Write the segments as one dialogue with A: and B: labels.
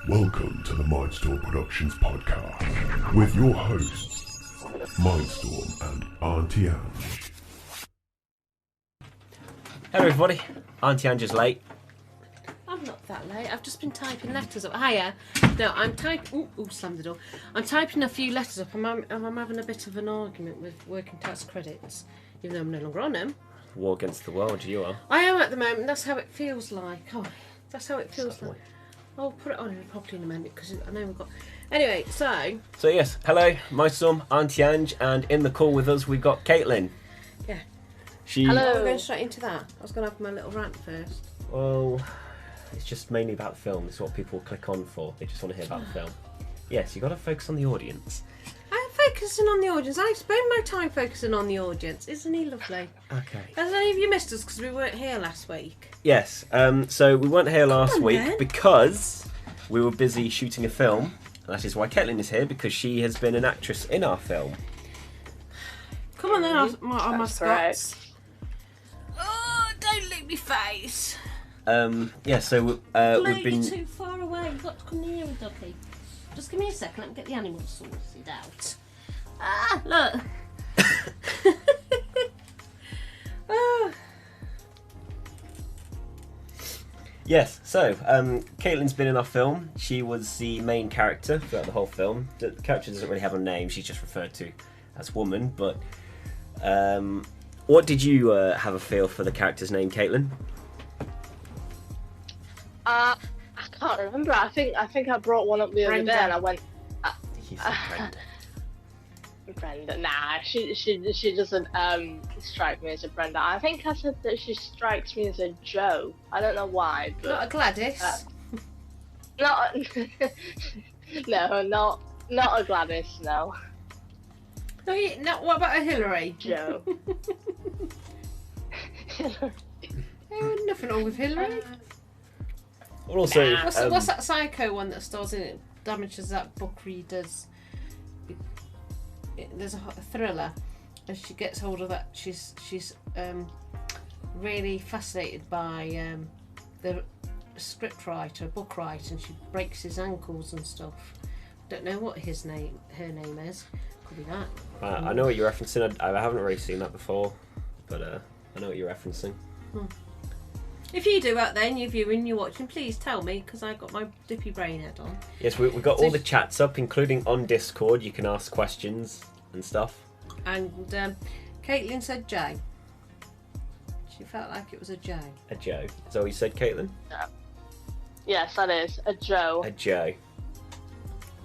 A: Welcome to the Mindstorm Productions podcast with your hosts, Mindstorm and Auntie Ange.
B: Hello everybody, Auntie Ange is late.
C: I'm not that late. I've just been typing letters up. Hiya. No, I'm typing... Ooh, slammed the door. I'm typing a few letters up. I'm having a bit of an argument with working tax credits, even though I'm no longer on them.
B: War against the world, you are.
C: I am at the moment. That's how it feels like. Oh, that's how it feels like. I'll put it on properly in a minute because I know we've got... Anyway, so
B: yes, hello, Mindstorm, Auntie Ange, and in the call with us we've got Caitlin.
C: yeah.
B: Hello.
C: We're going straight into that. I was going to have my little rant first.
B: Well, it's just mainly about the film. It's what people click on for. They just want to hear about the film. Yes, you've got to focus on the audience.
C: I'm focusing on the audience. I spend my time focusing on the audience. Isn't he lovely?
B: Okay.
C: Has any of you missed us because we weren't here last week?
B: Yes, so we weren't here last week
C: then.
B: because we were busy shooting a film. And that is why Caitlin is here, because she has been an actress in our film.
C: Come on then, our mascots.
D: Right.
C: Oh, don't lick me face.
B: Yeah, so we've
C: You're
B: been...
C: too far away. You've got to come nearer, Ducky. Just give me a second. Let me get the animals sorted out. Ah, look. Oh.
B: Yes, so Caitlin's been in our film. She was the main character throughout the whole film. The character doesn't really have a name, she's just referred to as woman. But what did you have a feel for the character's name, Caitlin?
D: I can't remember. I think I brought one up the other day, and I went.
B: You said Brenda.
D: Brenda, nah, she doesn't strike me as a Brenda. I think I said that she strikes me as a Joe. I don't know why, but
C: Not a Gladys.
D: not no, not a Gladys. No,
C: No, what about a Hillary?
D: Joe.
C: Oh, nothing wrong with Hillary.
B: Well, also,
C: What's that psycho one that stars in it? Damages that book readers. There's a thriller, and she gets hold of that. She's really fascinated by the script writer, book writer, and she breaks his ankles and stuff. Don't know what her name is. Could be that.
B: I know what you're referencing. I haven't really seen that before, but I know what you're referencing.
C: If you do out there and you're viewing, you're watching, please tell me, because I've got my dippy brain head on.
B: Yes, we've got all the chats up, including on Discord. You can ask questions and stuff.
C: And Caitlin said J. She felt like it was a J.
B: A Joe. Is that what you said, Caitlin?
D: Yes, that is a Joe.
B: A Joe.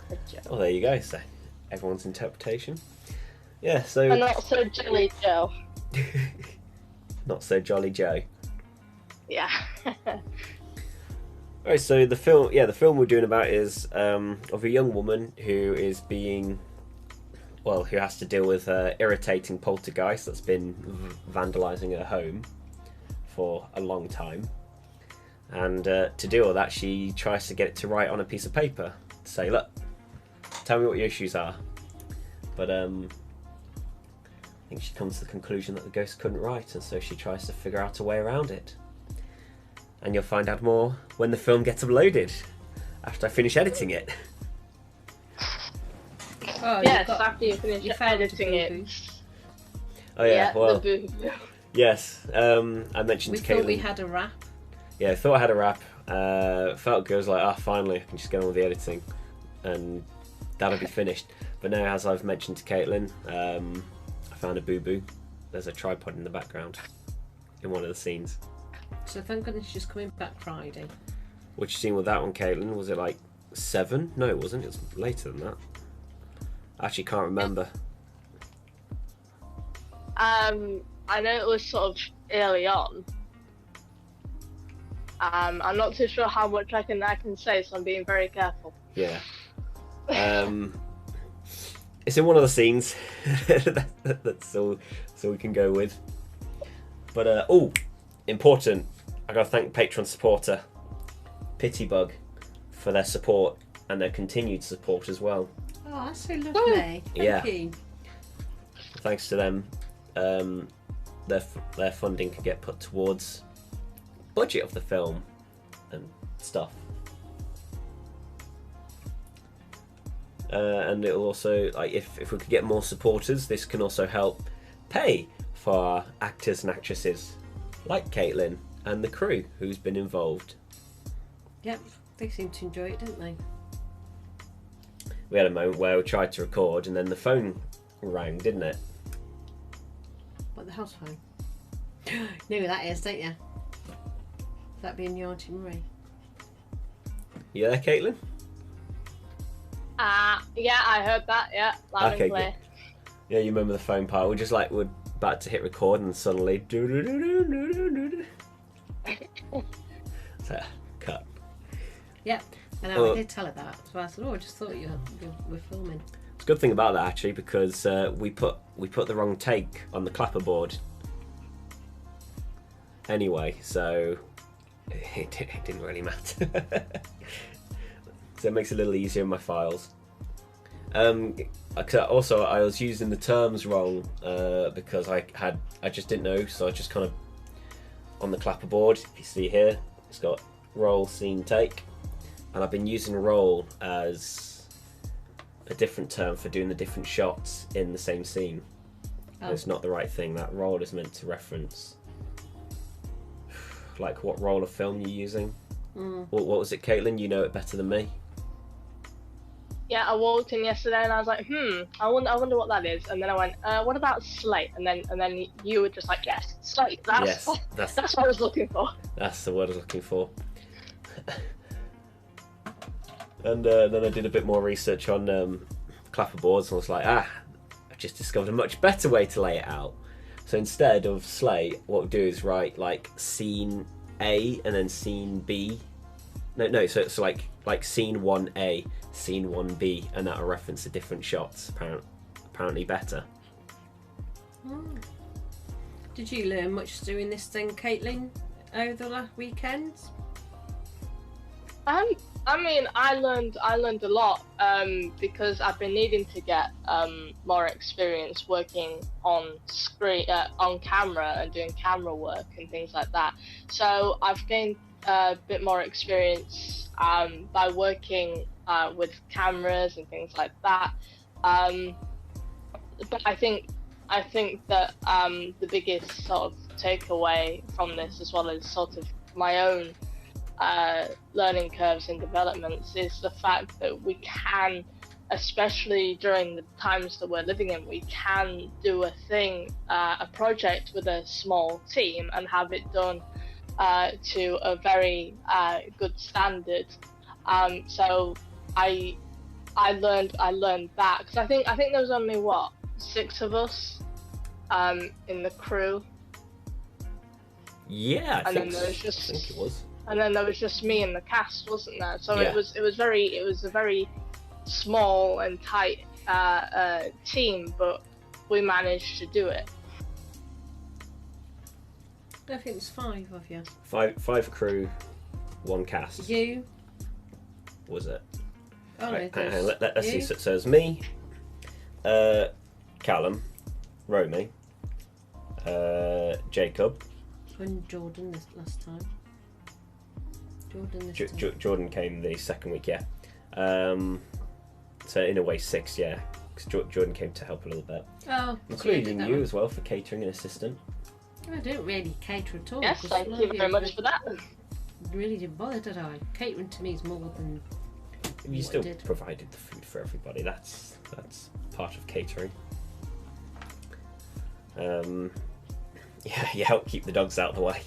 D: A Joe.
B: Well, there you go. So everyone's interpretation. Yeah. So.
D: And not so jolly Joe.
B: Not so jolly Joe.
D: Yeah.
B: Alright, so the film we're doing about is of a young woman who is who has to deal with irritating poltergeist that's been vandalising her home for a long time. And to deal with that, she tries to get it to write on a piece of paper to say, look, tell me what your issues are. But I think she comes to the conclusion that the ghost couldn't write, and so she tries to figure out a way around it. And you'll find out more when the film gets uploaded, after I finish editing it.
C: Oh,
D: Yes, after you finish editing it.
B: Oh yeah, well,
D: the boo.
B: yes. I mentioned
C: We
B: to Caitlin.
C: thought we had a wrap.
B: Yeah, I thought I had a wrap. Felt good. I was like, finally, I can just get on with the editing, and that'll be finished. But now, as I've mentioned to Caitlin, I found a boo-boo. There's a tripod in the background in one of the scenes.
C: So thank goodness she's coming back Friday.
B: Which scene was that one, Caitlin? Was it like 7? No, it wasn't. It was later than that. I actually can't remember.
D: I know it was sort of early on. I'm not too sure how much I can say, so I'm being very careful.
B: Yeah. It's in one of the scenes. That's all we can go with. But important. I gotta thank Patreon supporter Pitybug for their support and their continued support as well.
C: Oh, that's so lovely. Thank you.
B: Thanks to them, their funding can get put towards budget of the film and stuff. and it'll also, like, if we could get more supporters, this can also help pay for our actors and actresses like Caitlin and the crew who's been involved.
C: Yep, they seem to enjoy it, don't they?
B: We had a moment where we tried to record and then the phone rang, didn't it?
C: What, the house phone? You know who that is, don't you? That being your Auntie Marie.
B: You there, Caitlin?
D: Yeah, I heard that. Yeah, loud
B: Okay,
D: and clear.
B: good. Yeah, you remember the phone part? We're just like, we're about to hit record and suddenly so, cut.
C: Yep, and I did tell her that. So I said, I just thought you were filming.
B: It's a good thing about that actually, because we put the wrong take on the clapperboard. Anyway, so it didn't really matter. So it makes it a little easier in my files. Also, I was using the terms wrong because I just didn't know, so I just kind of on the clapperboard. If you see here, it's got roll, scene, take, and I've been using roll as a different term for doing the different shots in the same scene. Oh. It's not the right thing. That roll is meant to reference like what roll of film you're using. What was it, Caitlin? You know it better than me.
D: Yeah, I walked in yesterday and I was like, I wonder what that is. And then I went, what about slate? And then you were just like, yes, slate. That's what I was looking for.
B: That's the word I was looking for. And then I did a bit more research on clapperboards, and I was like, I've just discovered a much better way to lay it out. So instead of slate, what we do is write like scene A and then scene B. No, so it's like scene 1A, scene 1B, and that'll reference the different shots. Apparently better.
C: Did you learn much doing this thing, Caitlin, over the last weekend?
D: I mean, I learned a lot because I've been needing to get more experience working on screen, on camera, and doing camera work and things like that. So I've gained a bit more experience by working with cameras and things like that. But I think that the biggest sort of takeaway from this, as well as sort of my own learning curves and developments, is the fact that we can, especially during the times that we're living in, we can do a project with a small team and have it done to a very good standard. So I learned that, because I think there was only 6 of us in the crew.
B: Yeah, I think it was.
D: And then there was just me and the cast, wasn't there? So
B: yeah.
D: it was a very small and tight team, but we managed to do it.
C: I think it's 5 of you.
B: Five crew, 1 cast.
C: You?
B: Was it?
C: Oh,
B: right,
C: no,
B: let's see. So it's me, Callum, Romy, Jacob.
C: And Jordan this last time.
B: Jordan came the second week, yeah. So in a way 6, yeah. Because Jordan came to help a little bit.
C: Oh,
B: including you as well for catering and assistant.
C: I didn't really cater at all.
D: Yes, thank you very much for that.
C: Really didn't bother, did I? Catering to me is more than.
B: You still provided the food for everybody. That's part of catering. Yeah, you help keep the dogs out of the way.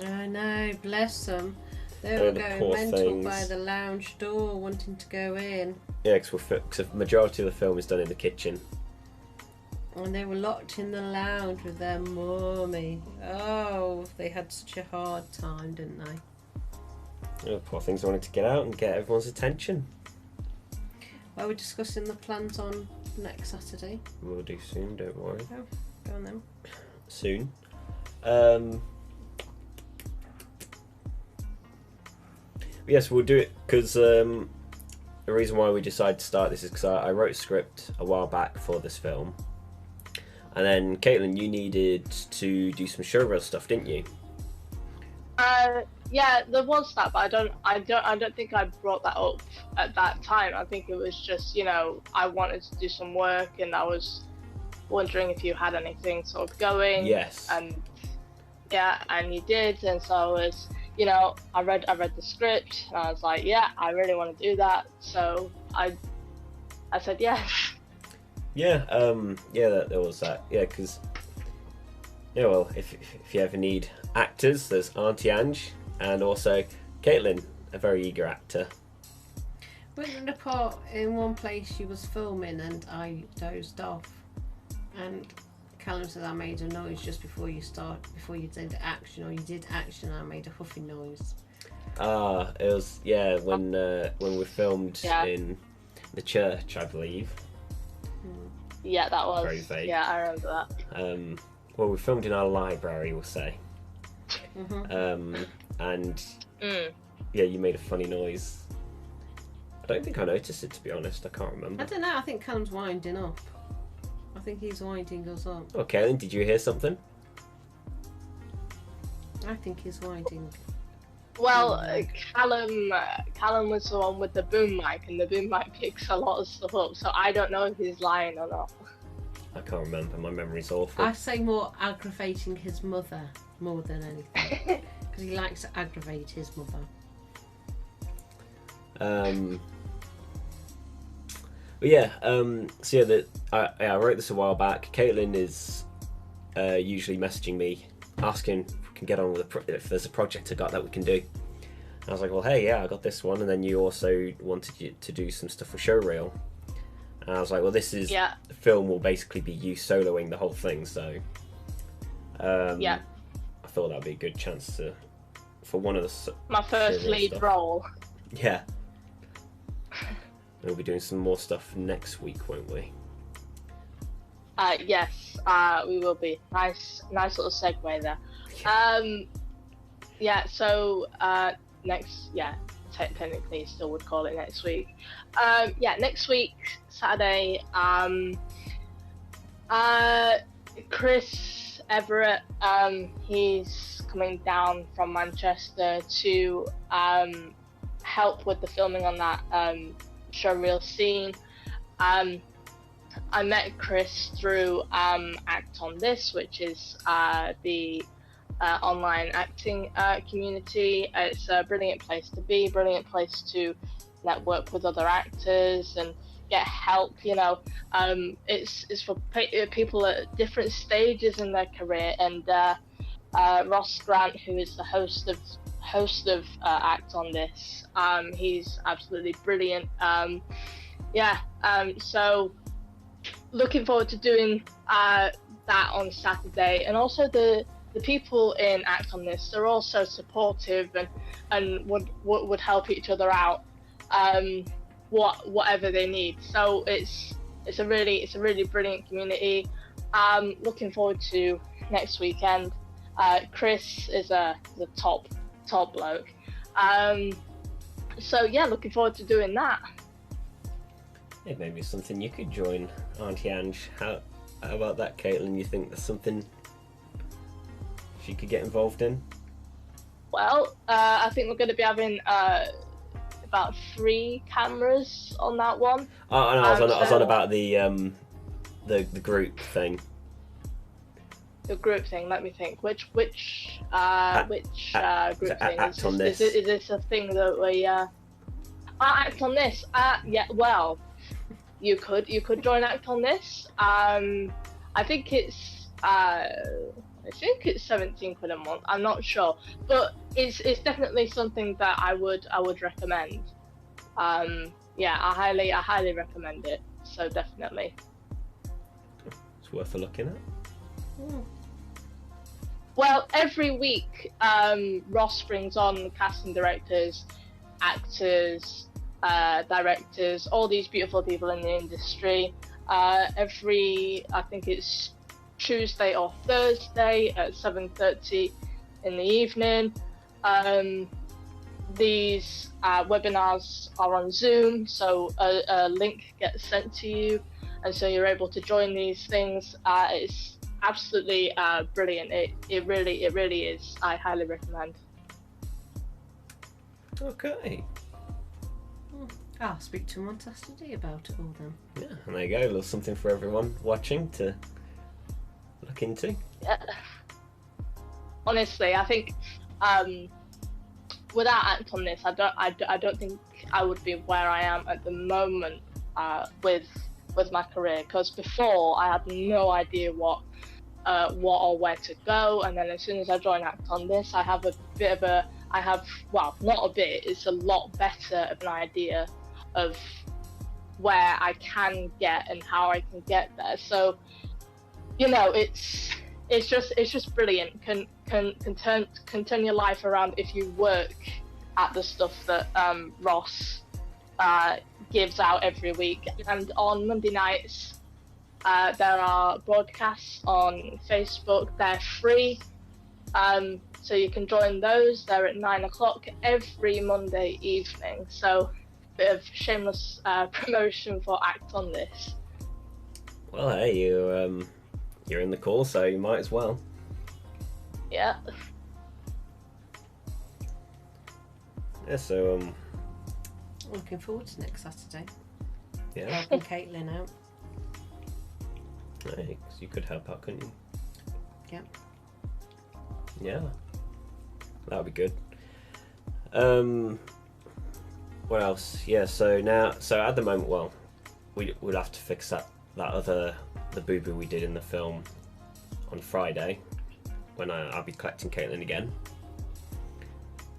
C: I know, bless them. They were going mental by the lounge door, wanting to go in.
B: Yeah, because the majority of the film is done in the kitchen.
C: And they were locked in the lounge with their mummy. Oh, they had such a hard time, didn't they?
B: Oh, poor things wanted to get out and get everyone's attention.
C: Well, we're discussing the plans on next Saturday.
B: We'll do soon, don't worry.
C: Oh, go on then.
B: Soon. Yes, we'll do it because the reason why we decided to start this is because I wrote a script a while back for this film, and then Caitlin, you needed to do some showreel stuff, didn't you?
D: yeah, there was that, but I don't think I brought that up at that time. I think it was just, I wanted to do some work, and I was wondering if you had anything sort of going.
B: Yes.
D: And yeah, and you did, and so I was, I read the script, and I was like, yeah, I really want to do that. So I said yes.
B: Yeah. There was that. Yeah, because well, if you ever need actors, there's Auntie Ange, and also Caitlin, a very eager actor.
C: We're in a part in one place she was filming, and I dozed off, and Callum said I made a noise just before you did action, or you did action, I made a huffing noise.
B: It was when we filmed in the church, I believe.
D: Yeah, that was
B: very vague.
D: Yeah, I remember that.
B: Well, we filmed in our library, we'll say. And yeah, you made a funny noise. I don't think I noticed it, to be honest. I can't remember.
C: I don't know. I think Callum's winding up. I think he's winding us up.
B: Okay, then did you hear something?
C: I think he's winding.
D: Well, Callum was the one with the boom mic, and the boom mic picks a lot of stuff up, so I don't know if he's lying or not.
B: I can't remember. My memory's awful.
C: I say more aggravating his mother more than anything, because he likes to aggravate his mother.
B: But yeah, so yeah, I wrote this a while back. Caitlin is usually messaging me, asking if we can get on with if there's a project I got that we can do. And I was like, well, hey, yeah, I got this one, and then you also wanted to do some stuff for Showreel. And I was like, well, this is the film will basically be you soloing the whole thing, so I thought that'd be a good chance for one of the
D: my first lead
B: stuff.
D: role.
B: Yeah. We'll be doing some more stuff next week, won't we?
D: Yes, we will be. Nice little segue there. So technically still would call it next week. Next week, Saturday, Chris Everett, he's coming down from Manchester to help with the filming on that showreel scene. I met Chris through Act on This, which is the online acting community. It's a brilliant place to be, brilliant place to network with other actors and get help. It's for people at different stages in their career. And Ross Grant, who is the host of Act on This, he's absolutely brilliant. So looking forward to doing that on Saturday. And also the people in Act on This, they're all so supportive and would help each other out, whatever they need. So it's a really brilliant community. Looking forward to next weekend. Chris is a top bloke. Looking forward to doing that.
B: It may be something you could join, Auntie Ange. How about that, Caitlin? You think there's something she could get involved in?
D: Well, I think we're going to be having about 3 cameras on that one.
B: Oh, no, I was on about the group thing.
D: The group thing. Let me think. Which group thing?
B: Act on This.
D: Is this a thing that we? Act on This. Yeah. Well, you could join Act on This. I think it's 17 quid a month. I'm not sure, but it's definitely something that I would recommend. I highly recommend it. So definitely.
B: It's worth a look in at.
D: Well, every week, Ross brings on casting directors, actors, directors, all these beautiful people in the industry. I think it's Tuesday or Thursday at 7:30 in the evening. These webinars are on Zoom, so a link gets sent to you, and so you're able to join these things. It's absolutely brilliant. It really is. I highly recommend.
B: Okay.
C: I'll speak to him on Saturday about it all then.
B: Yeah, and there you go. There's something for everyone watching to look into.
D: Yeah. Honestly, I think without Act on this, I don't think I would be where I am at the moment with my career. Because before, I had no idea what or where to go, and then as soon as I join Act on this, I have not a bit. It's a lot better of an idea of where I can get and how I can get there. So, you know, it's just brilliant. Can turn your life around if you work at the stuff that Ross gives out every week. And on Monday nights, there are broadcasts on Facebook. They're free, so you can join those. They're at 9 o'clock every Monday evening. So, bit of shameless promotion for Act on this.
B: Well, hey, you're in the call, so you might as well.
D: Yeah.
B: Yeah. So
C: Looking forward to next Saturday.
B: yeah.
C: Helping Caitlin out.
B: Hey, 'cause you could help out, couldn't you?
C: Yep.
B: Yeah. That would be good. What else? Yeah. So at the moment, well, we'll have to fix the boo-boo we did in the film on Friday when I'll be collecting Caitlin again.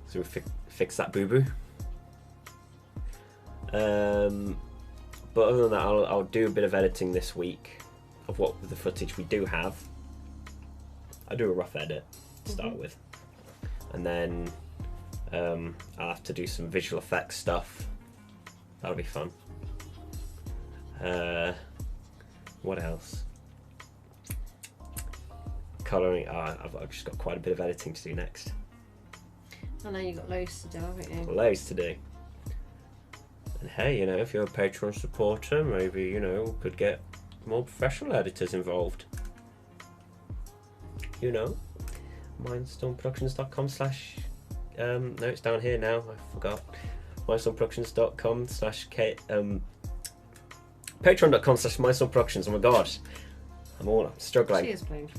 B: So we'll fix that boo-boo. But other than that, I'll do a bit of editing this week of what the footage we do have. I'll do a rough edit to start with, and then I'll have to do some visual effects stuff. That'll be fun. What else? Colouring. I've just got quite a bit of editing to do next.
C: I know you've got loads to do, haven't you?
B: Loads to do. And hey, you know, if you're a Patreon supporter, maybe, you know, could get more professional editors involved. You know, mindstormproductions.com/ no, it's down here now, I forgot. mindstormproductions.com/ patreon.com/ mindstormproductions. Oh my god, I'm struggling.
C: Cheers, please.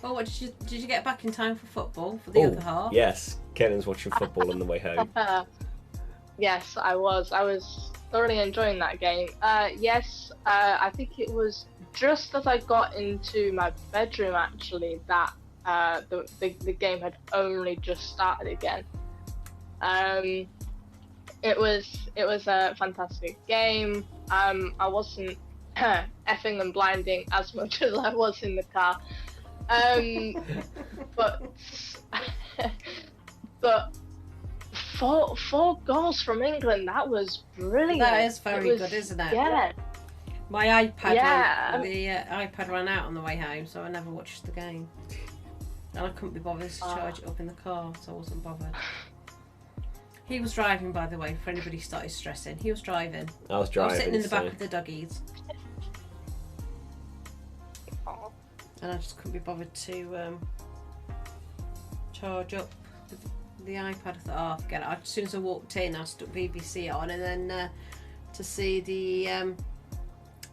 C: Oh, what did you get back in time for football for the other half?
B: Yes, Caitlin's watching football on the way home.
D: Yes, I was thoroughly enjoying that game. Yes, I think it was just as I got into my bedroom actually that the game had only just started again. It was a fantastic game. I wasn't effing and blinding as much as I was in the car. But four goals from England, that was brilliant.
C: That is very good, isn't it?
D: Yeah.
C: My iPad, iPad ran out on the way home, so I never watched the game. And I couldn't be bothered to charge it up in the car, so I wasn't bothered. He was driving, by the way, for anybody who started stressing. He was driving.
B: I was driving.
C: I was sitting in the back of the duggies. And I just couldn't be bothered to charge up the iPad. I thought, forget it. As soon as I walked in, I stuck BBC on, and then to see the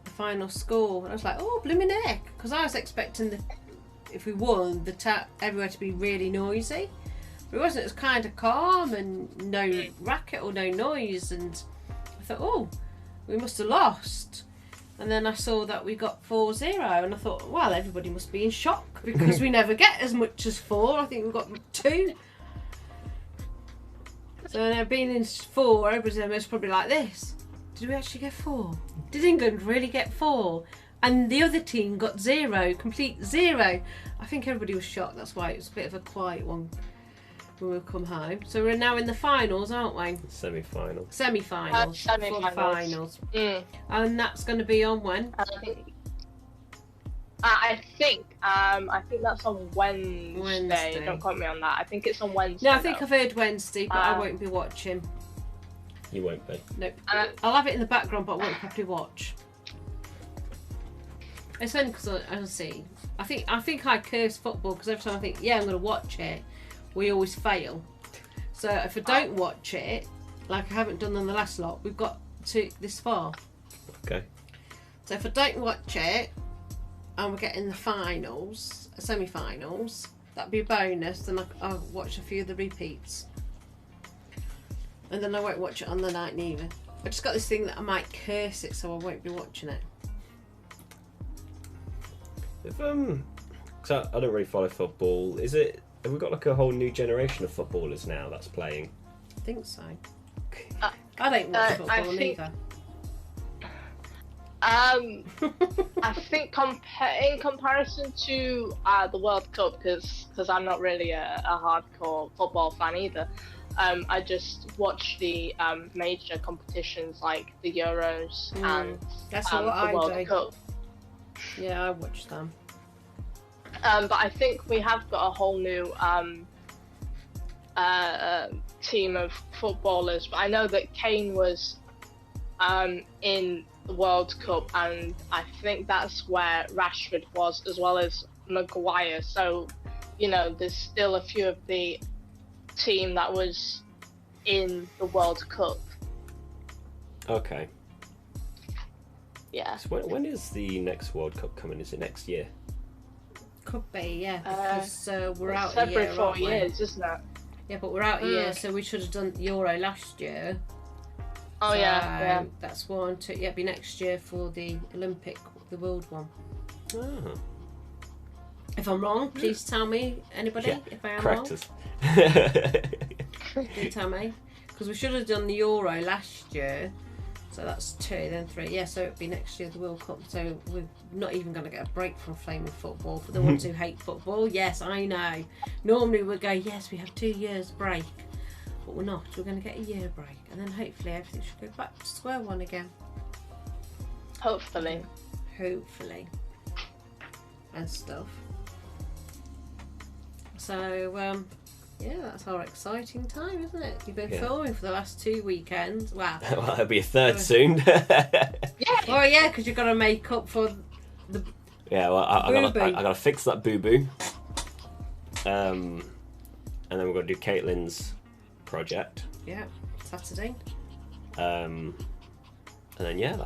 C: final score, I was like, oh, blooming heck, because I was expecting if we won, everywhere to be really noisy. But it wasn't. It was kind of calm and no racket or no noise, and I thought, oh, we must have lost. And then I saw that we got 4-0, and I thought, well, everybody must be in shock because we never get as much as 4. I think we got 2. So now being in 4, everybody's almost probably like this. Did we actually get 4? Did England really get 4? And the other team got 0, complete 0. I think everybody was shocked. That's why it was a bit of a quiet one when we come home. So we're now in the finals, aren't we?
B: Semi-final.
C: Semi-finals.
D: Semi-finals.
C: Finals. And that's going to be on when?
D: I think that's on Wednesday. Don't quote me on that. I think it's on Wednesday.
C: No, I think I've heard Wednesday, but I won't be watching.
B: You won't be.
C: Nope. I'll have it in the background, but I won't probably watch. It's only because I see. I think I curse football because every time I think, yeah, I'm going to watch it, we always fail. So if I don't watch it, like I haven't done on the last lot, we've got to this far.
B: Okay.
C: So if I don't watch it, and we're getting the finals, semi-finals, that'd be a bonus. Then I'll watch a few of the repeats, and then I won't watch it on the night neither. I just got this thing that I might curse it, so I won't be watching it.
B: If so I don't really follow football. Have we got like a whole new generation of footballers now that's playing?
C: I think so. I don't watch football either.
D: I think in comparison to the World Cup, because I'm not really a hardcore football fan either. I just watch the major competitions like the Euros and
C: That's
D: the
C: what I
D: World
C: do.
D: Cup.
C: Yeah, I watch them.
D: But I think we have got a whole new team of footballers. But I know that Kane was in the World Cup, and I think that's where Rashford was, as well as Maguire. So, there's still a few of the team that was in the World Cup.
B: Okay.
D: Yeah.
B: So when is the next World Cup coming? Is it next year?
C: Could be, yeah, because we're out a
D: Every
C: year,
D: 4
C: aren't we?
D: years, isn't it?
C: Yeah, but we're out a year, so we should have done Euro last year.
D: Oh,
C: So
D: yeah.
C: that's 1, 2. Yeah, it'll be next year for the Olympic, the World one.
B: Oh.
C: If I'm wrong, please tell me, anybody, if I am
B: Correct
C: wrong.
B: us.
C: Do tell me. Because we should have done the Euro last year. So that's 2, then 3. Yeah, so it'll be next year, the World Cup. So we're not even going to get a break from flaming football. For the ones who hate football, yes, I know. Normally we'd go, yes, we have 2 years break. But we're not. We're going to get a year break. And then hopefully everything should go back to square one again.
D: Hopefully.
C: Hopefully. And stuff. So, yeah, that's our exciting time, isn't it? You've been filming for the last 2 weekends. Wow.
B: Well, there'll be a third soon.
D: Yeah.
C: Well, yeah, because you've got to make up for the...
B: Yeah, well, I
C: Boo-boo.
B: gotta fix that boo-boo. And then we're going to do Caitlin's project.
C: Yeah, Saturday.
B: And then, yeah,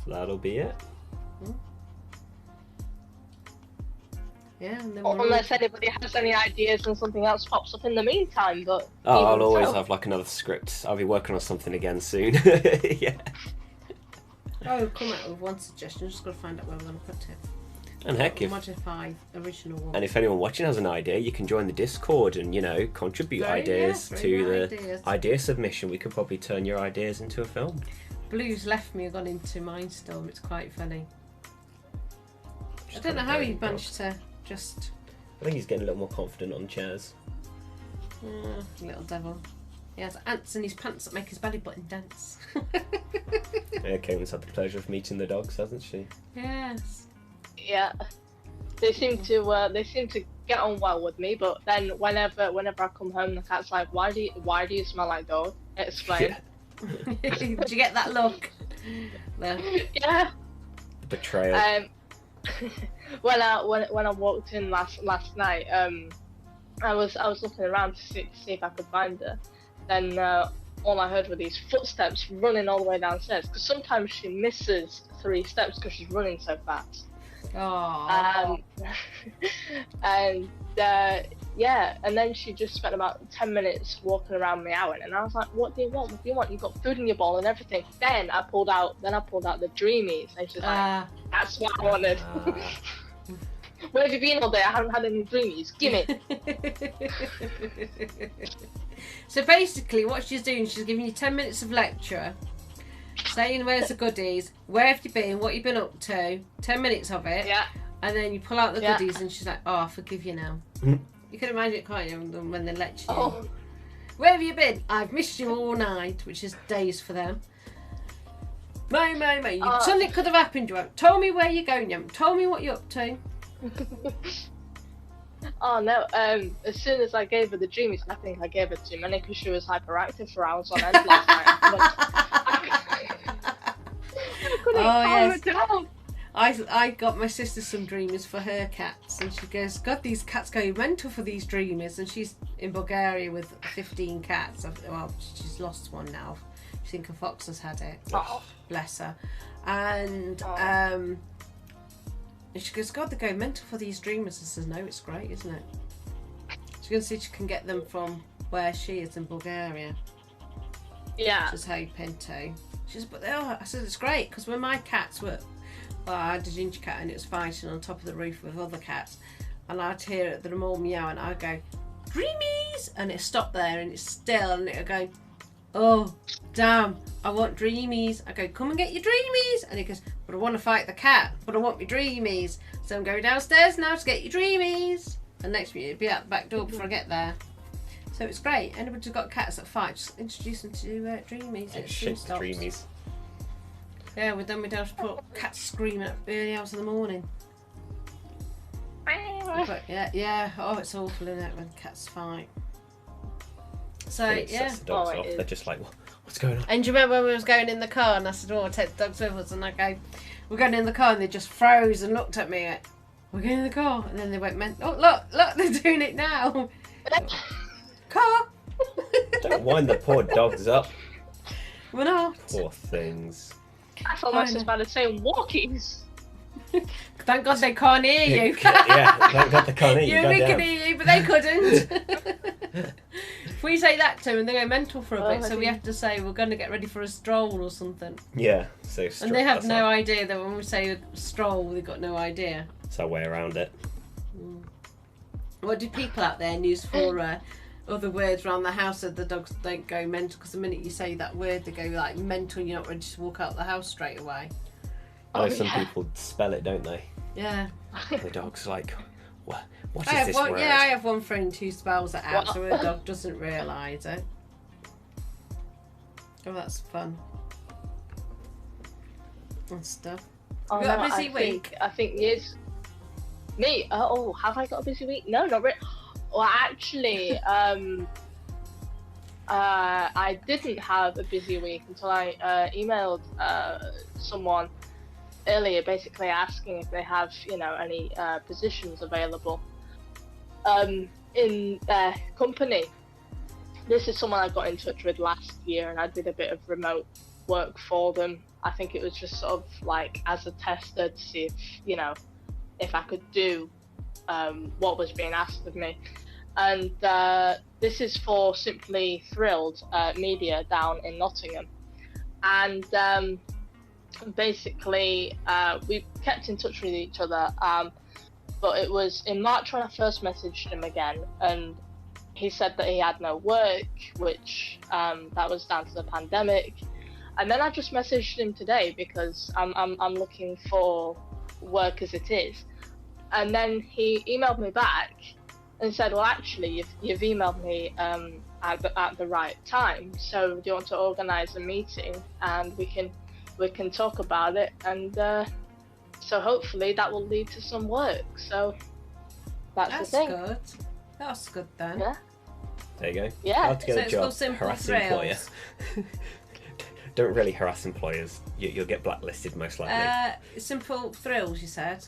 B: that'll be it.
C: Yeah, and then
D: Unless anybody has any ideas and something else pops up in the meantime, but...
B: Oh, I'll
D: even
B: always
D: so.
B: have like another script. I'll be working on something again soon. Yeah.
C: Oh, come out with one suggestion. Just got to find out where we're going to put it.
B: And heck,
C: Modify original one.
B: and if anyone watching has an idea, you can join the Discord and, contribute ideas
C: very
B: to
C: good
B: the
C: ideas.
B: idea submission. We could probably turn your ideas into a film.
C: Blue's left me and gone into Mindstorm. It's quite funny.
B: Just
C: I don't know
B: kinda
C: how
B: dirty
C: he
B: dog.
C: managed to just...
B: I think he's getting a little more confident on chairs.
C: little devil. He has ants in his pants that make his belly button dance.
B: Yeah, Caitlin's had the pleasure of meeting the dogs, hasn't she?
C: Yes.
D: Yeah. They seem to get on well with me, but then whenever I come home, the cat's like, why do you smell like dog? Explain.
B: Yeah.
C: Did you get that look? No.
D: Yeah.
B: The betrayal.
D: When I walked in last night, I was looking around to see if I could find her. Then all I heard were these footsteps running all the way downstairs. Because sometimes she misses 3 steps because she's running so fast.
C: Oh.
D: And yeah, and then she just spent about 10 minutes walking around meowing, and I was like, "What do you want? What do you want? You've got food in your bowl and everything." Then I pulled out the dreamies, and she's like, "That's what I wanted." Where have you been all day? I haven't had any dreamies. Give me.
C: So basically, what she's doing, she's giving you 10 minutes of lecture, saying where's the goodies, where have you been, what you've been up to, 10 minutes of it,
D: Yeah.
C: and then you pull out the goodies, and she's like, "Oh, I forgive you now." You can imagine, can't you, when they lecture you?
D: Oh.
C: Where have you been? I've missed you all night, which is days for them. Mo, something could have happened. You haven't told me where you're going. You haven't told me what you're up to.
D: Oh no! As soon as I gave her the dreamies, I think I gave her too many because she was hyperactive for hours on end last night. I couldn't calm her down.
C: I got my sister some dreamers for her cats, and she goes, God, these cats go mental for these dreamers. And she's in Bulgaria with 15 cats. Well, she's lost one now. I think a fox has had it.
D: Oh.
C: Bless her. And she goes, God, they go mental for these dreamers. I says, no, it's great, isn't it? She's going to see if she can get them from where she is in Bulgaria.
D: Yeah.
C: She's hoping to. She says, but I said, it's great, because when my cats were... Well, I had a ginger cat and it was fighting on top of the roof with other cats, and I'd hear them all meow and I'd go, Dreamies! And it stopped there and it's still, and it'll go, oh, damn, I want Dreamies. I go, come and get your Dreamies. And he goes, but I want to fight the cat, but I want my Dreamies. So I'm going downstairs now to get your Dreamies. And next minute it'll be out the back door before I get there. So it's great. Anybody who's got cats that fight, just introduce them to Dreamies.
B: And shit the Dreamies.
C: Yeah, we don't have to put cats screaming at early hours in the morning. But yeah. Oh, it's awful, isn't it, when cats fight? So
B: It
C: yeah.
B: sets the dogs
D: Oh,
B: off.
D: it is.
B: They're just like, what's going on?
C: And do you remember when we was going in the car and I said, oh, I'll take the dogs with us, and I go, we're going in the car, and they just froze and looked at me like, we're going in the car, and then they went, oh, look, they're doing it now. Car.
B: Don't wind the poor dogs up.
C: We're not.
B: Poor things.
D: I thought my sister about to say walkies.
C: Thank God they can't hear you.
B: Yeah, thank God they can't hear you.
C: We
B: goddamn.
C: could hear you, but they couldn't. If we say that to them, they go mental for a bit, so we have to say we're going to get ready for a stroll or something.
B: Yeah, so
C: And they have no idea that when we say a stroll, they've got no idea.
B: It's our way around it.
C: What do people out there use for other words around the house so the dogs don't go mental? Because the minute you say that word, they go like mental and you're not ready to walk out the house straight away.
B: I know some people spell it, don't they?
C: Yeah.
B: The dog's like, what is
C: I have
B: this
C: one,
B: word?
C: yeah, I have one friend who spells it out,
D: What?
C: so her dog doesn't realise it. Oh, that's fun. And stuff.
D: Oh,
C: You got a
D: no,
C: busy week?
D: I think yes. Me? Oh, have I got a busy week? No, not really. Well, actually, I didn't have a busy week until I emailed someone earlier, basically asking if they have, any positions available in their company. This is someone I got in touch with last year, and I did a bit of remote work for them. I think it was just sort of like as a tester to see if I could do what was being asked of me. And this is for Simply Thrilled Media down in Nottingham. And basically, we kept in touch with each other. But it was in March when I first messaged him again, and he said that he had no work, which that was down to the pandemic. And then I just messaged him today because I'm looking for work as it is. And then he emailed me back and said, well, actually, you've emailed me at the right time. So do you want to organise a meeting and we can talk about it? And so hopefully that will lead to some work. So that's the thing.
C: Good. That's good then.
D: Yeah.
B: There you go.
D: Yeah.
B: Hard to get
C: So
B: a
C: it's
B: job.
C: called Simple
B: Harass
C: Thrills.
B: employer. Don't really harass employers. You'll get blacklisted most likely.
C: Simple Thrills, you said?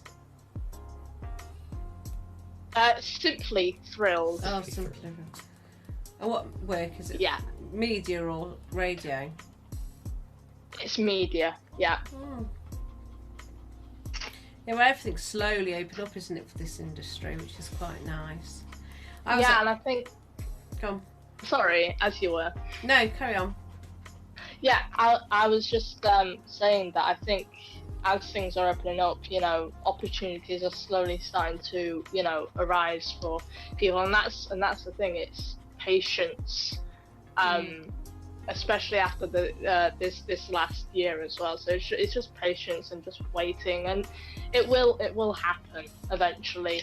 D: Simply Thrilled.
C: Oh, Simple Thrills. And what work is it?
D: Yeah.
C: Media or radio?
D: It's media. Yeah.
C: Yeah, well, everything's slowly opened up, isn't it, for this industry, which is quite nice.
D: And I think.
C: Go on.
D: Sorry, as you were.
C: No, carry on.
D: Yeah, I was just saying that I think as things are opening up, opportunities are slowly starting to, arise for people, and that's the thing. It's patience, especially after this last year as well. So it's just patience and just waiting, and it will happen eventually.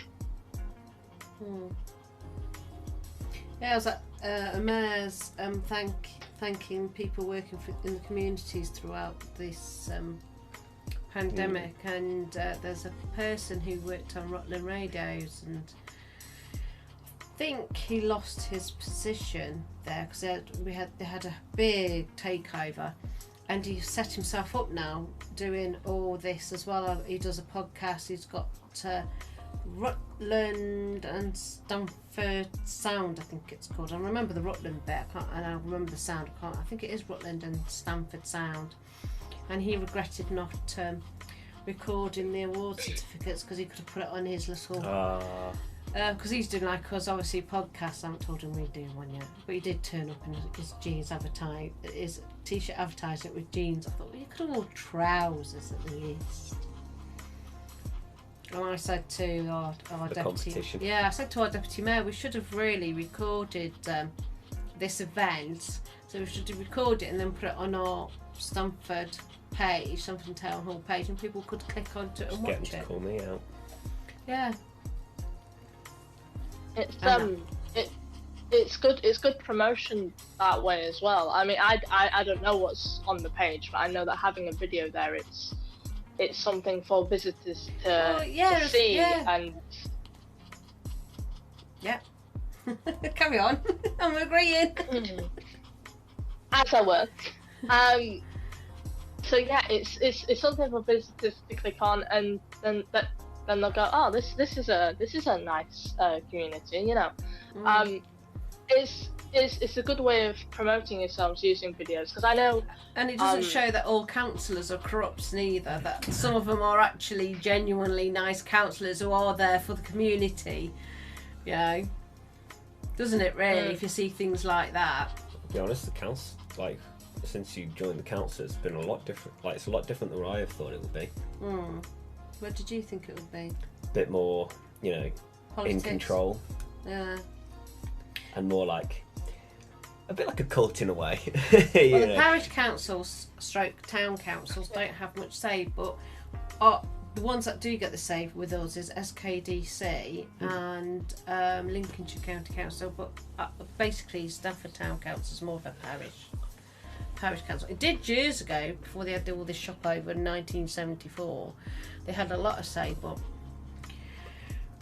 C: Yeah, I was at a mayor's thanking people working in the communities throughout this pandemic, and there's a person who worked on Rutland radios, and I think he lost his position there because they had a big takeover, and he set himself up now doing all this as well. He does a podcast. He's got Rutland and Stamford Sound, I think it's called. I remember the Rutland bit, and I remember the sound. I think it is Rutland and Stamford Sound. And he regretted not recording the award certificates because he could have put it on his little. Because he's doing like us, obviously podcasts. I haven't told him we're doing one yet, but he did turn up in his jeans his t-shirt advertising it with jeans. I thought, well, you could have worn trousers at least. And I said to our deputy, I said to our deputy mayor, we should have really recorded this event. So we should have recorded it and then put it on our Stamford page, Stamford Town Hall page, and people could click onto it and watch it.
B: Get them to call me out.
C: Yeah.
D: It's good promotion that way as well. I mean, I don't know what's on the page, but I know that having a video there, it's something for visitors to see. And
C: carry on. I'm agreeing.
D: As I work. So yeah, it's something for visitors to click on, and then they'll go, oh, this is a nice community, you know. It's a good way of promoting yourselves using videos, because I know.
C: And it doesn't show that all councillors are corrupt neither. That some of them are actually genuinely nice councillors who are there for the community. You know, doesn't it really? If you see things like that.
B: To be honest, the council, like, since you joined the council, it's been a lot different. Like, it's a lot different than what I thought it would be.
C: What did you think it would be?
B: A bit more, you know,
C: Politics.
B: in control.
C: Yeah.
B: And more like a bit like a cult in a way.
C: Well, the parish councils, town councils, don't have much say, but the ones that do get the say with us is SKDC and Lincolnshire County Council, but basically Stamford Town Council is more of a parish council. It did years ago, before they had all this shop over in 1974. They had a lot of say, but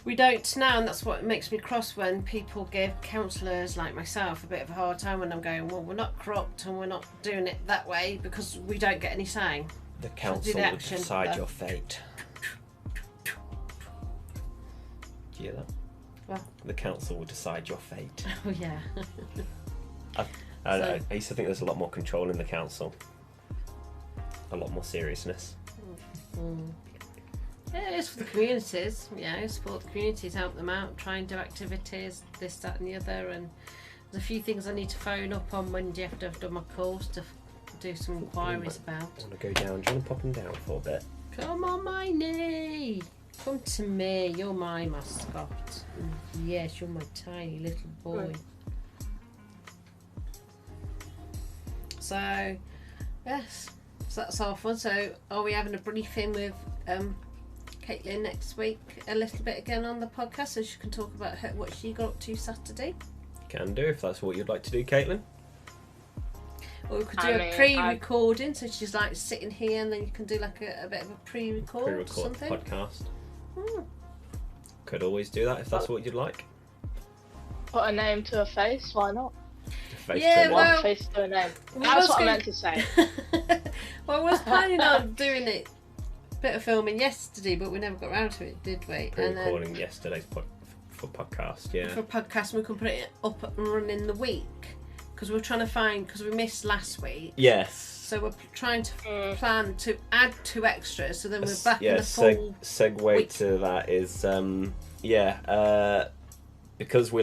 C: we don't now, and that's what makes me cross when people give councillors like myself a bit of a hard time when I'm going, well, we're not corrupt and we're not doing it that way because we don't get any say.
B: The council will decide your fate. Do you hear that?
C: What?
B: The council will decide your fate.
C: Oh yeah.
B: I used to think there's a lot more control in the council. A lot more seriousness.
C: Yeah, it is for the communities. Yeah, support the communities, help them out, try and do activities, this, that and the other. And there's a few things I need to phone up on Monday after I've done my course to do some inquiries about.
B: I want to go down. Do you want to pop them down for a bit?
C: Come on, Miney. Come to me. You're my mascot. Yes, you're my tiny little boy.
D: Right.
C: So, yes, so that's all fun. So, are we having a briefing with Caitlin next week a little bit again on the podcast so she can talk about what she got up to Saturday?
B: Can do, if that's what you'd like to do, Caitlin.
C: Or we could do a pre-recording, so she's like sitting here and then you can do like a bit of a pre-record or something.
B: Podcast. Could always do that if that's what you'd like.
D: Put a name to a face, why not?
B: Face
D: to a name. That's what I meant to say.
C: Well, I was planning on doing it, bit of filming yesterday, but we never got around to it, did we?
B: Pre-recording yesterday's for podcast, yeah.
C: For a podcast, we can put it up and running the week because we're trying to find, because we missed last week.
B: Yes.
C: So we're trying to plan to add 2 extras, so then we're back in the full
B: segue
C: week.
B: To that is because we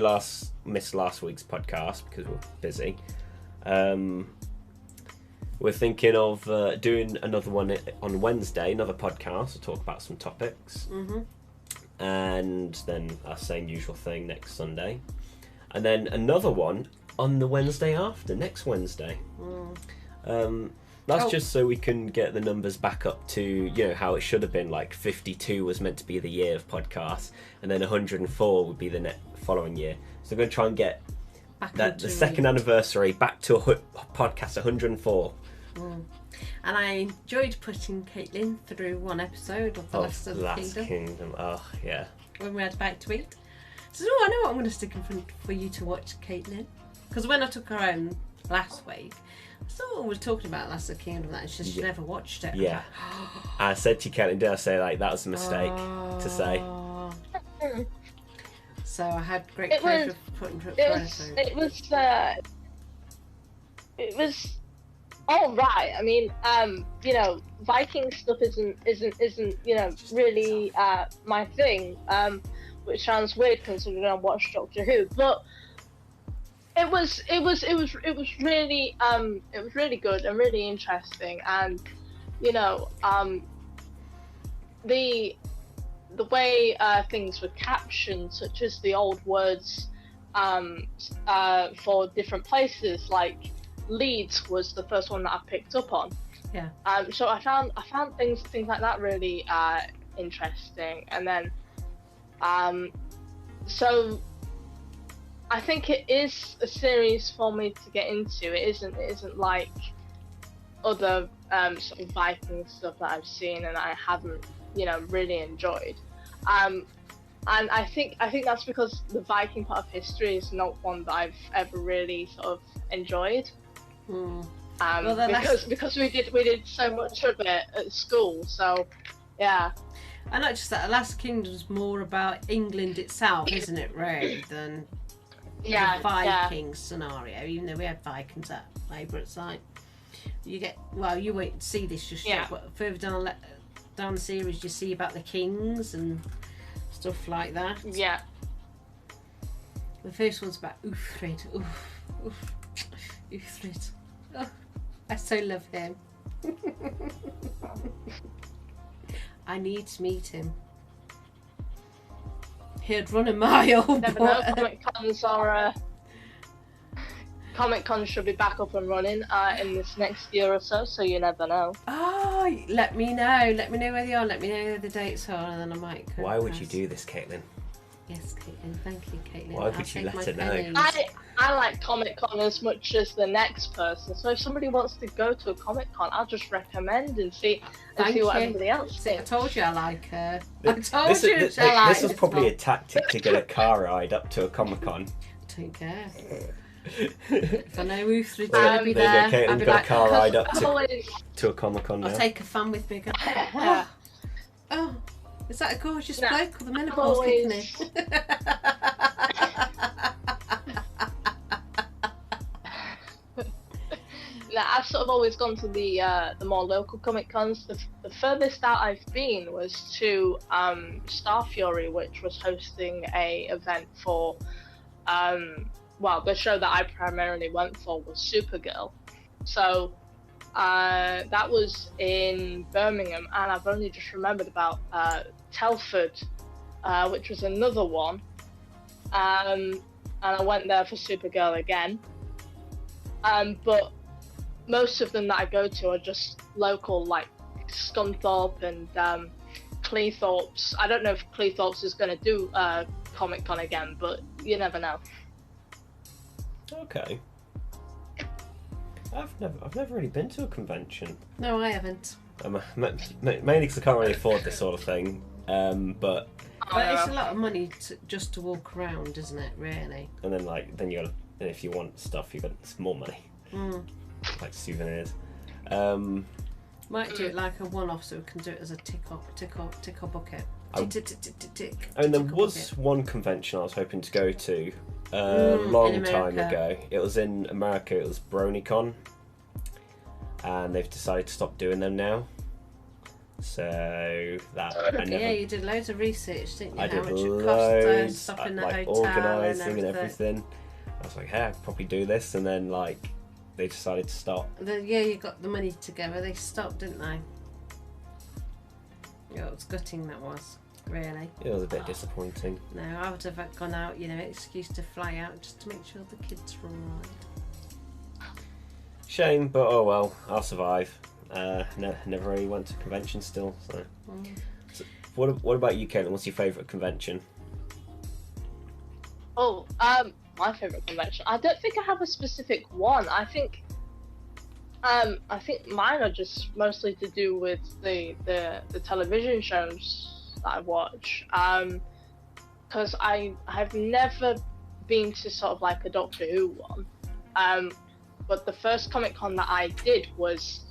B: missed last week's podcast because we're busy. We're thinking of doing another one on Wednesday, another podcast to talk about some topics. And then our same usual thing next Sunday. And then another one on the Wednesday after, next Wednesday. That's just so we can get the numbers back up to, you know, how it should have been. Like 52 was meant to be the year of podcasts, and then 104 would be the following year. So we're going to try and get the second anniversary back to a podcast 104.
C: And I enjoyed putting Caitlin through one episode of The Last of the Kingdom.
B: Oh, yeah.
C: When we had a bite to eat. So I know what I'm going to stick in front for you to watch, Caitlin. Because when I took her home last week. I thought we were talking about Last Kingdom, that and she never watched it.
B: Yeah. I said to Caitlin, did I say like that was a mistake to say?
C: So I had great pleasure putting it
D: It was all right. I mean, you know, Viking stuff isn't you know really my thing. Which sounds weird considering I watched Doctor Who, but it was really good and really interesting, and you know, the way things were captioned, such as the old words for different places, like Leeds was the first one that I picked up on.
C: Yeah.
D: So I found things like that really interesting, and then so I think it is a series for me to get into. It isn't like other sort of Viking stuff that I've seen and I haven't, you know, really enjoyed. And I think that's because the Viking part of history is not one that I've ever really sort of enjoyed. Because we did so much of it at school. So yeah.
C: And not just that, The Last Kingdom's more about England itself, isn't it, really, than the Viking scenario, even though we had Vikings at Labour, it's like you get, well, you won't see this just yet, but further down the series you see about the kings and stuff like that.
D: Yeah.
C: The first one's about Uthred. Uthred. Oh, I so love him. I need to meet him. He'd run a mile.
D: Never know. Comic Cons should be back up and running in this next year or so. So you never know.
C: Oh, let me know. Let me know where they are. Let me know where the dates are, and then I might.
B: Why would you do this, Caitlin?
C: Yes, Caitlin. Thank you, Caitlin.
B: Why would you let her know?
D: I like Comic Con as much as the next person. So if somebody wants to go to a Comic Con, I'll just recommend and see what everybody else thinks.
C: I told you I like her.
B: This was probably a tactic to get a car ride up to a Comic Con.
C: I don't care. If I know Uthred's going to be there,
B: Caitlin
C: I'll be
B: got
C: like,
B: a car ride up to a Comic Con now.
C: I'll take a fan with me. Oh, is that a gorgeous bloke or the menopause kicking in?
D: Now, I've sort of always gone to the more local Comic Cons. The furthest out I've been was to Star Fury, which was hosting a event for the show that I primarily went for was Supergirl. So that was in Birmingham, and I've only just remembered about Telford, which was another one. And I went there for Supergirl again. But most of them that I go to are just local, like Scunthorpe and Cleethorpes. I don't know if Cleethorpes is going to do Comic Con again, but you never know.
B: Okay. I've never really been to a convention.
C: No, I haven't.
B: Mainly because I can't really afford this sort of thing. But
C: it's a lot of money just to walk around, isn't it? Really.
B: And then you got, and if you want stuff, you got more money. Like souvenirs.
C: Might do it like a one-off, so we can do it as a tick off bucket. Tick.
B: I mean, there was one convention I was hoping to go to a long time ago. It was in America. It was BronyCon, and they've decided to stop doing them now. So that
C: you did loads of research, didn't you?
B: I did
C: much
B: loads,
C: it cost stopping the hotel
B: organising and
C: everything.
B: I was like, hey, I could probably do this, and then they decided to stop.
C: You got the money together. They stopped, didn't they? Yeah, it was gutting. That was really.
B: It was a bit disappointing.
C: No, I would have gone out. Excuse to fly out just to make sure the kids were alright.
B: Shame, but oh well, I'll survive. Never really went to convention still. So, what about you, Caitlin? What's your favourite convention?
D: Oh, my favourite convention. I don't think I have a specific one. I think mine are just mostly to do with the television shows that I watch. Because I have never been to sort of like a Doctor Who one. but the first Comic Con that I did was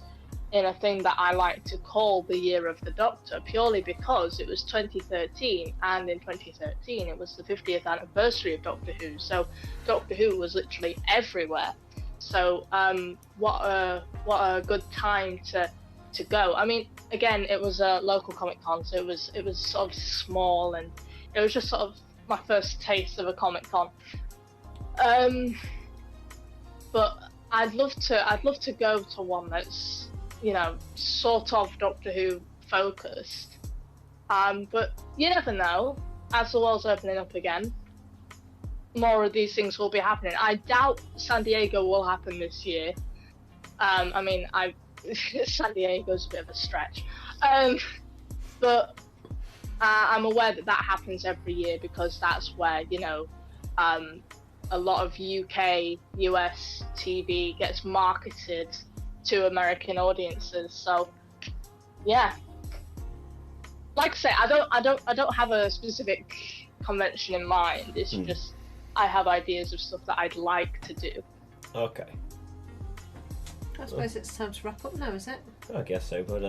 D: in a thing that I like to call the Year of the Doctor, purely because it was 2013, and in 2013 it was the 50th anniversary of Doctor Who, so Doctor Who was literally everywhere. So what a good time to go. I mean, again, it was a local Comic Con, so it was sort of small, and it was just sort of my first taste of a Comic Con. But I'd love to go to one that's, you know, sort of Doctor Who focused. But you never know. As the world's opening up again, more of these things will be happening. I doubt San Diego will happen this year. I mean, San Diego's a bit of a stretch. But I'm aware that happens every year, because that's where, you know, a lot of UK, US TV gets marketed to American audiences. So yeah, like I say, I don't have a specific convention in mind. It's just I have ideas of stuff that I'd like to do.
B: Okay.
C: I suppose it's time to wrap up now, is it?
B: I guess so, but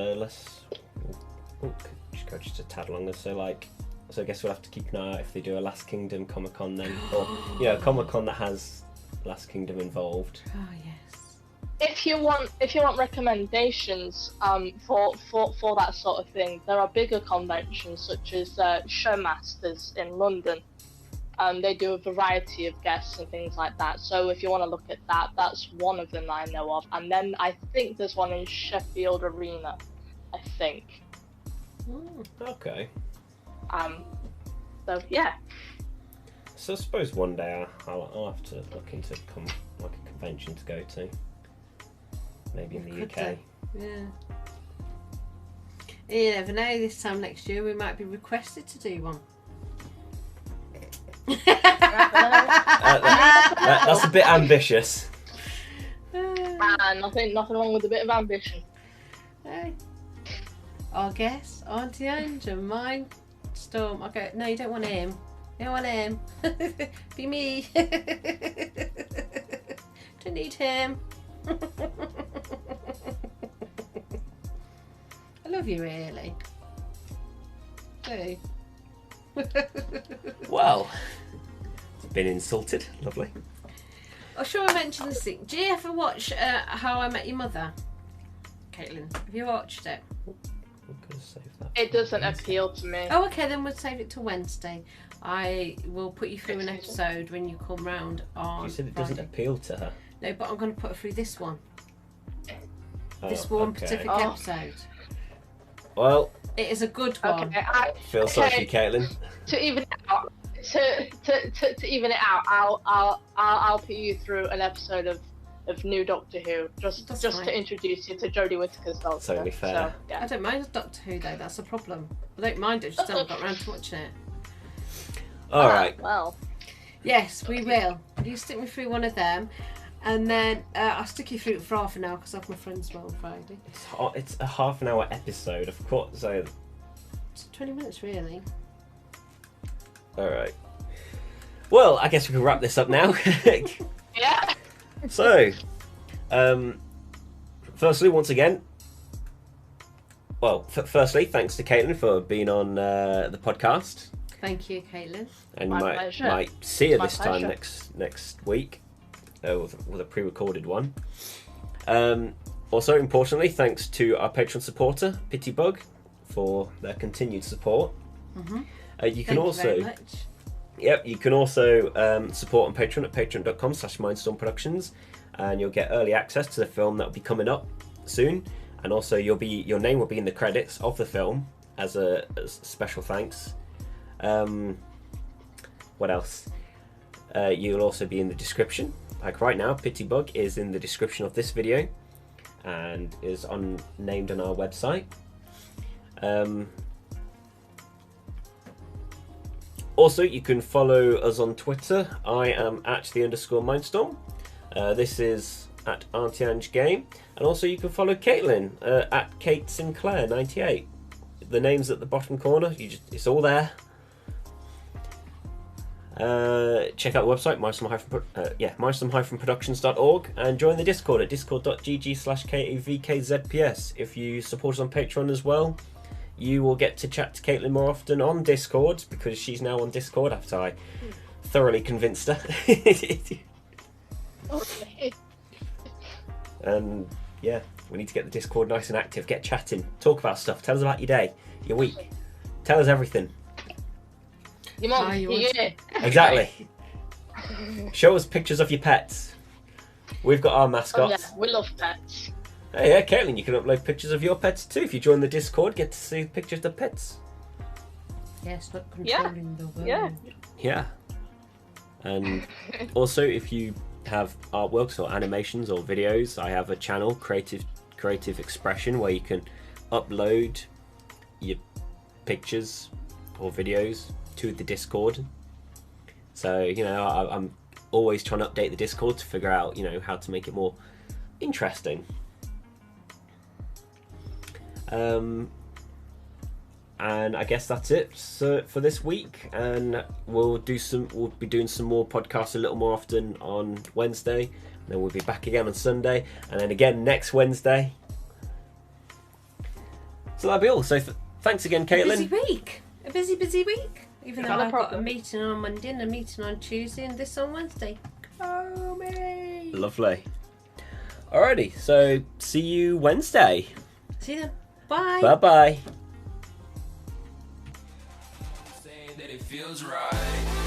B: just go just a tad longer. So I guess we'll have to keep an eye out if they do a Last Kingdom Comic Con then, or a Comic Con that has Last Kingdom involved.
C: Oh yes.
D: If you want recommendations for that sort of thing, there are bigger conventions such as Showmasters in London. They do a variety of guests and things like that. So if you want to look at that, that's one of them I know of. And then I think there's one in Sheffield Arena, I think.
B: Okay.
D: So yeah.
B: So I suppose one day I'll have to look into a convention to go to. Maybe in the UK.
C: Yeah. You never know, this time next year we might be requested to do one.
B: That's a bit ambitious.
D: Nothing wrong with a bit of ambition.
C: Hey. Our guest, Auntie Ange and Mindstorm. I go, no, you don't want him. You don't want him. Be me. Don't need him. I love you, really. Do.
B: Well, been insulted. Lovely.
C: Oh, sure, I mentioned this thing. Do you ever watch How I Met Your Mother, Caitlin? Have you watched it?
D: It doesn't appeal to me.
C: Oh, okay, then we'll save it till Wednesday. I will put you through an episode when you come round on.
B: You said it
C: Friday.
B: doesn't appeal to her.
C: No, but I'm going to put her through this one.
B: Oh,
C: this one specific episode.
B: Well,
C: it is a good one.
D: Okay,
B: feel sorry for you, Caitlin.
D: To even it out, to even it out, I'll put you through an episode of New Doctor Who, just to introduce you to Jodie Whittaker's Doctor.
B: That's only fair.
D: So, yeah.
C: I don't mind Doctor Who though. That's a problem. I don't mind it. Just haven't got around to watching it.
B: All right.
D: Well.
C: Yes, we will. You stick me through one of them, and then I'll stick you through it for half an hour because I have my friends well on Friday.
B: It's a half an hour episode, of course. So
C: it's 20 minutes, really.
B: All right. Well, I guess we can wrap this up now.
D: Yeah.
B: So, firstly, once again, well, firstly, thanks to Caitlin for being on the podcast.
C: Thank you, Caitlin.
B: And
D: My
B: you
D: pleasure.
B: might see her
D: My
B: this time
D: pleasure.
B: next week with a pre-recorded one. Also, importantly, thanks to our Patreon supporter, Pitybug, for their continued support.
C: Mm-hmm.
B: You can
C: Thank
B: also,
C: you very much.
B: Yep, you can also support on Patreon at patreon.com/Mindstorm Productions, and you'll get early access to the film that will be coming up soon. And also, your name will be in the credits of the film as a special thanks. What else? You'll also be in the description. Like right now, Pitybug is in the description of this video and is named on our website. Also, you can follow us on Twitter. I am @_Mindstorm. This is at Auntie Ange Game. And also you can follow Caitlin at Kate Sinclair 98. The name's at the bottom corner. It's all there. Check out the website, mindstorm-productions.org, and join the Discord at discord.gg/KAVKZPS. If you support us on Patreon as well, you will get to chat to Caitlin more often on Discord, because she's now on Discord after I thoroughly convinced her. And yeah, we need to get the Discord nice and active, get chatting, talk about stuff, tell us about your day, your week, tell us everything.
D: Your mom, yeah.
B: Exactly. Show us pictures of your pets. We've got our mascots.
D: Oh, yeah, we love pets.
B: Hey, yeah, Caitlin, you can upload pictures of your pets too. If you join the Discord, get to see pictures of the pets.
C: Yes, not controlling the world.
D: Yeah.
B: Yeah. And also, if you have artworks or animations or videos, I have a channel, Creative Expression, where you can upload your pictures or videos to the Discord. So, you know, I'm always trying to update the Discord to figure out, you know, how to make it more interesting. And I guess that's it for this week, and we'll be doing some more podcasts a little more often on Wednesday, and then we'll be back again on Sunday, and then again next Wednesday. So that'll be all. So thanks again, Caitlin.
C: A busy week. Even though
D: Not a
C: I've got a
D: problem.
C: meeting on Monday and a meeting on Tuesday and this on Wednesday. Go me!
B: Lovely. Alrighty, so see you Wednesday.
C: See you then. Bye.
B: Bye bye.
E: Saying that it feels right.